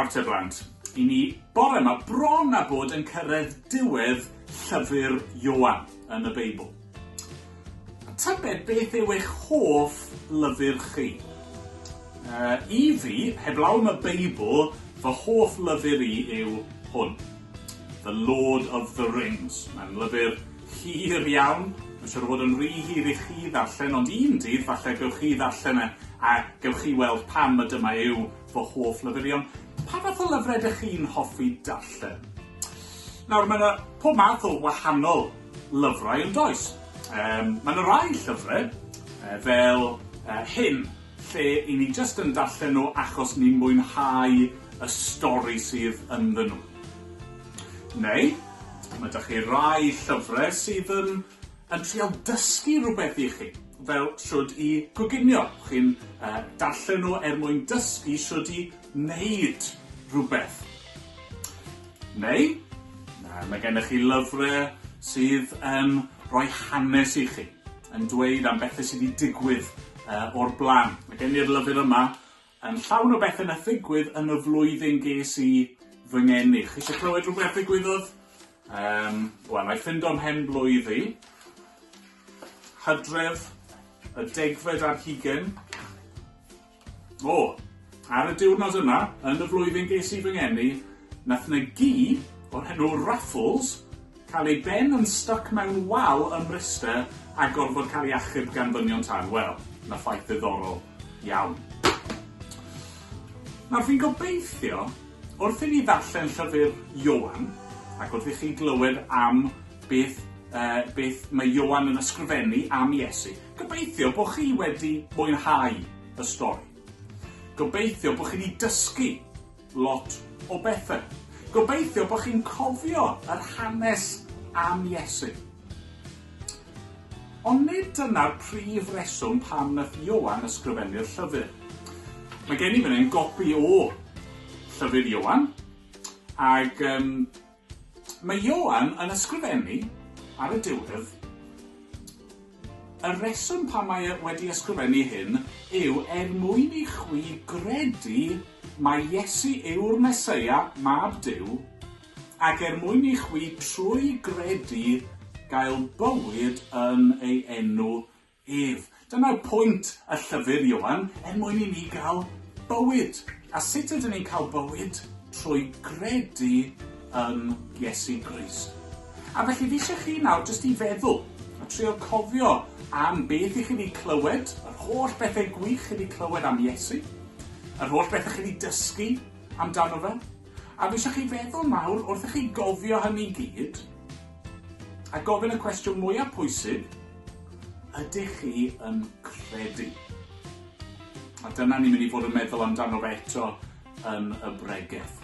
Nawr te blant, i ni bore yma bron a bod yn cyrraedd diwedd llyfr Ioan yn y Beibl. Tybed beth yw eich hoff lyfr chi? I fi, heblaw am y Beibl, fy hoff lyfr i yw hwn. The Lord of the Rings. Mae'n lyfr hir iawn. Mae'n siŵr fod yn rhy hir i chi ddarllen, ond un dydd falle gewch chi ddarllen a gewch chi weld pam y dyma yw fy hoff lyfrion. Pa fath o lyfrau ydych chi'n hoffi darllen? Nawr, mae pob math o wahanol lyfrau yn does. Mae rai llyfrau fel hyn, lle i ni jyst yn darllen nhw achos ni'n mwynhau y stori sydd ynddyn nhw. Neu, mae ydych chi rai llyfrau sydd yn trial dysgu rhywbeth i chi, fel siwd i goginio. Chi'n darllen nhw mwyn dysgu siwd i wneud rhywbeth. Neu, mae gennych chi lyfrau sydd yn rhoi hanes i chi, yn dweud am bethau sydd wedi digwydd o'r blaen. Mae gen i'r lyfr yma yn llawn o bethau na ddigwydd yn y flwyddyn ges i fy ngeni. Chi eisiau clywed rhywbeth ddigwyddodd? Wel, na'i ffindo ymhen blwyddi. Hydref, y 10 ar y diwrnod yna, yn y flwyddyn ges i fy ngeni, nath na gi o'r enw Raffles cael ei ben yn stuck mewn wal ym Mryste a gorfod cael ei achub gan ddynion tân. Wel, na ffaith ddiddorol iawn. Nawr, fi'n gobeithio, wrth i ni ddarllen llyfr Ioan, ac wrth i chi glywed am beth mae Ioan yn ysgrifennu am Iesu, gobeithio bod chi wedi mwynhau y stori. Gobeithio bod chi wedi dysgu lot o bethau. Gobeithio bod chi'n cofio yr hanes am Iesu. Ond nid dyna'r prif reswm pam nath Ioan ysgrifennu'r llyfr. Mae gen i fan hyn gopi o llyfr Ioan, ac mae Ioan yn ysgrifennu ar y diwedd. Y reswm pam mae wedi ysgrifennu hyn yw mwyn i chwi gredu mae Iesu yw'r Meseia, mab Duw, ac mwyn i chwi trwy gredu gael bywyd yn ei enw ef. Dyna'r pwynt y llyfr Ioan, mwyn i ni gael bywyd. A sut ydyn ni'n cael bywyd? Trwy gredu yn Iesu Grist. A felly fi eisiau chi nawr jyst i feddwl, a trio cofio am beth i chi wedi clywed, yr holl bethau gwych chi wedi clywed am Iesu, yr holl bethau chi wedi dysgu amdano fe. A fi eisiau chi feddwl nawr wrth i chi gofio hynny gyd, a gofyn y cwestiwn mwyaf pwysig, ydych chi yn credu? A dyna ni'n mynd i fod yn meddwl amdano fe eto yn y bregeth.